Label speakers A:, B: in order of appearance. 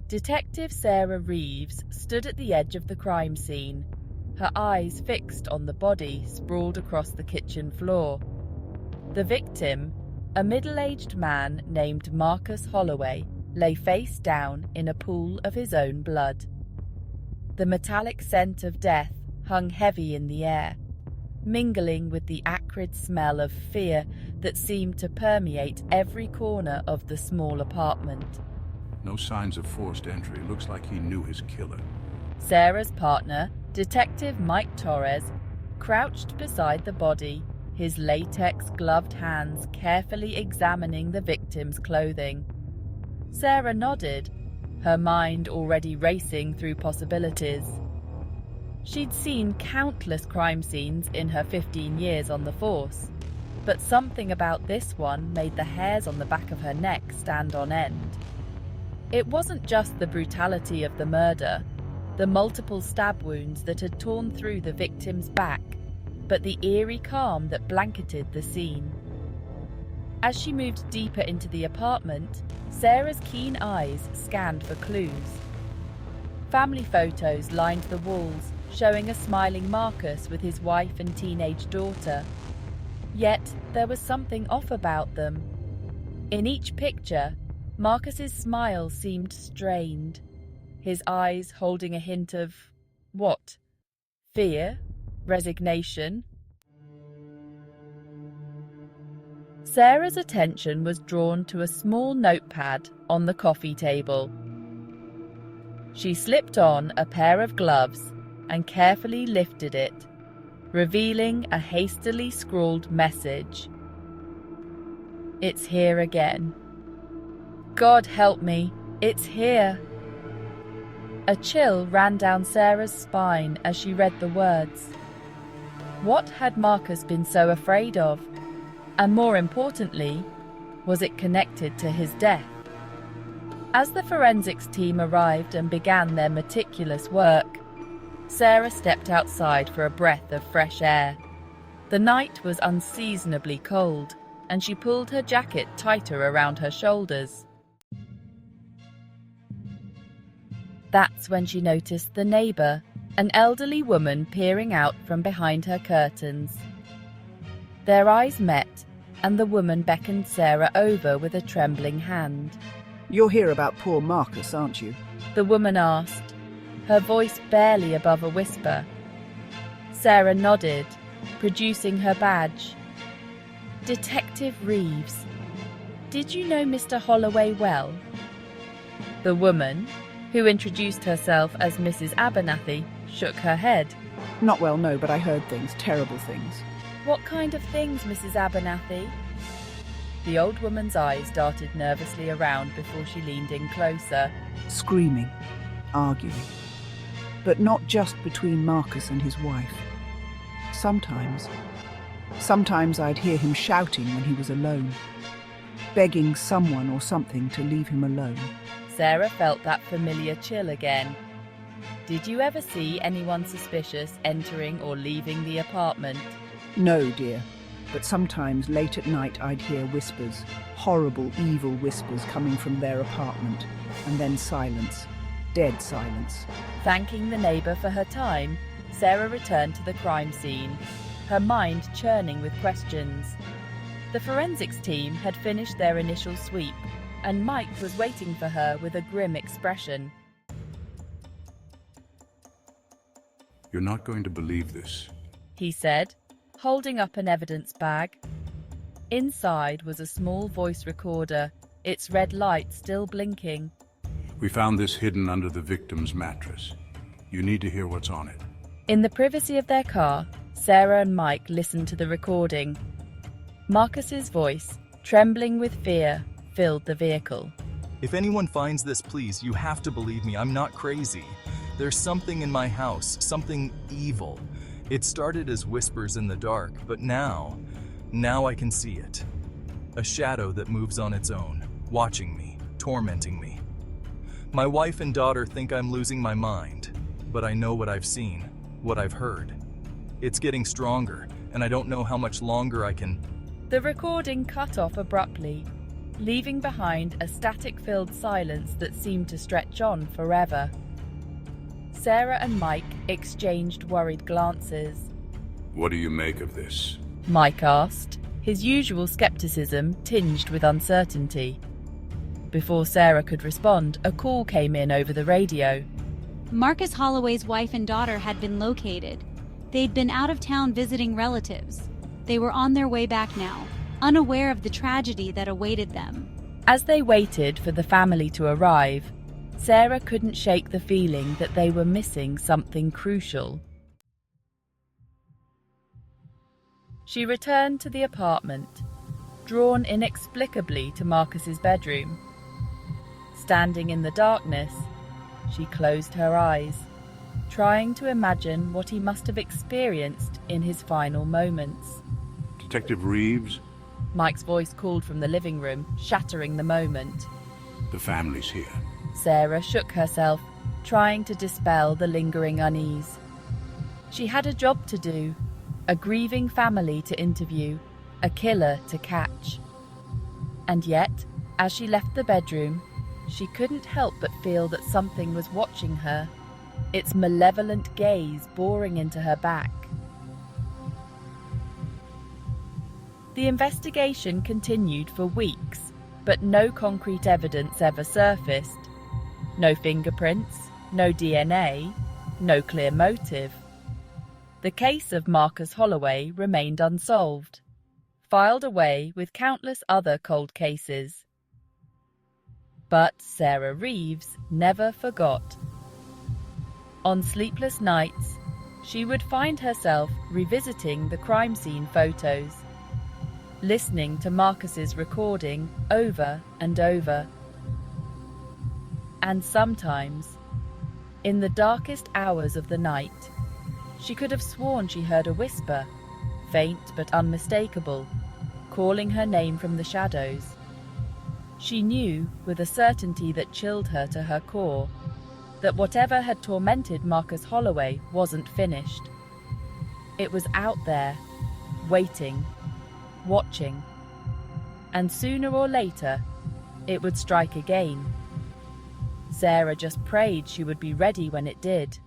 A: Detective Sarah Reeves stood at the edge of the crime scene, her eyes fixed on the body sprawled across the kitchen floor. The victim, a middle-aged man named Marcus Holloway, lay face down in a pool of his own blood. The metallic scent of death hung heavy in the air, mingling with the acrid smell of fear that seemed to permeate every corner of the small apartment.
B: No signs of forced entry. Looks like he knew his killer.
A: Sarah's partner, Detective Mike Torres, crouched beside the body, his latex-gloved hands carefully examining the victim's clothing. Sarah nodded, her mind already racing through possibilities. She'd seen countless crime scenes in her 15 years on the force, but something about this one made the hairs on the back of her neck stand on end. It wasn't just the brutality of the murder, the multiple stab wounds that had torn through the victim's back, but the eerie calm that blanketed the scene. As she moved deeper into the apartment, Sarah's keen eyes scanned for clues. Family photos lined the walls, showing a smiling Marcus with his wife and teenage daughter. Yet there was something off about them. In each picture, Marcus's smile seemed strained, his eyes holding a hint of what? Fear? Resignation? Sarah's attention was drawn to a small notepad on the coffee table. She slipped on a pair of gloves and carefully lifted it, revealing a hastily scrawled message. "It's here again. God help me, it's here." A chill ran down Sarah's spine as she read the words. What had Marcus been so afraid of? And more importantly, was it connected to his death? As the forensics team arrived and began their meticulous work, Sarah stepped outside for a breath of fresh air. The night was unseasonably cold, and she pulled her jacket tighter around her shoulders. That's when she noticed the neighbor, an elderly woman peering out from behind her curtains. Their eyes met, and the woman beckoned Sarah over with a trembling hand.
C: "You're here about poor Marcus, aren't you?"
A: The woman asked, her voice barely above a whisper. Sarah nodded, producing her badge. "Detective Reeves. Did you know Mr. Holloway well?" The woman, who introduced herself as Mrs. Abernathy, shook her head.
C: "Not well, no, but I heard things, terrible things."
A: "What kind of things, Mrs. Abernathy?" The old woman's eyes darted nervously around before she leaned in closer.
C: Screaming, arguing. But not just between Marcus and his wife. Sometimes I'd hear him shouting when he was alone, begging someone or something to leave him alone.
A: Sarah felt that familiar chill again. Did you ever see anyone suspicious entering or leaving the apartment?
C: No, dear, but sometimes late at night I'd hear whispers, horrible, evil whispers coming from their apartment, and then silence, dead silence.
A: Thanking the neighbour for her time, Sarah returned to the crime scene, her mind churning with questions. The forensics team had finished their initial sweep, and Mike was waiting for her with a grim expression.
B: "You're not going to believe this,"
A: he said, holding up an evidence bag. Inside was a small voice recorder, its red light still blinking.
B: "We found this hidden under the victim's mattress. You need to hear what's on it."
A: In the privacy of their car, Sarah and Mike listened to the recording. Marcus's voice, trembling with fear, filled the vehicle.
D: "If anyone finds this, please, you have to believe me. I'm not crazy. There's something in my house, something evil. It started as whispers in the dark, but now I can see it. A shadow that moves on its own, watching me, tormenting me. My wife and daughter think I'm losing my mind, but I know what I've seen, what I've heard. It's getting stronger, and I don't know how much longer I can..."
A: The recording cut off abruptly. leaving behind a static-filled silence that seemed to stretch on forever. Sarah and Mike exchanged worried glances.
B: What do you make of this?
A: Mike asked, his usual skepticism tinged with uncertainty. Before Sarah could respond, a call came in over the radio.
E: Marcus Holloway's wife and daughter had been located. They'd been out of town visiting relatives. They were on their way back now, unaware of the tragedy that awaited them.
A: As they waited for the family to arrive, Sarah couldn't shake the feeling that they were missing something crucial. She returned to the apartment, drawn inexplicably to Marcus's bedroom. Standing in the darkness, she closed her eyes, trying to imagine what he must have experienced in his final moments.
B: Detective Reeves?
A: Mike's voice called from the living room, shattering the moment.
B: The family's here.
A: Sarah shook herself, trying to dispel the lingering unease. She had a job to do, a grieving family to interview, a killer to catch. And yet, as she left the bedroom, she couldn't help but feel that something was watching her, its malevolent gaze boring into her back. The investigation continued for weeks, but no concrete evidence ever surfaced. No fingerprints, no DNA, no clear motive. The case of Marcus Holloway remained unsolved, filed away with countless other cold cases. But Sarah Reeves never forgot. On sleepless nights, she would find herself revisiting the crime scene photos, listening to Marcus's recording over and over. And sometimes, in the darkest hours of the night, she could have sworn she heard a whisper, faint but unmistakable, calling her name from the shadows. She knew, with a certainty that chilled her to her core, that whatever had tormented Marcus Holloway wasn't finished. It was out there, waiting, watching. And sooner or later, it would strike again. Sarah just prayed she would be ready when it did.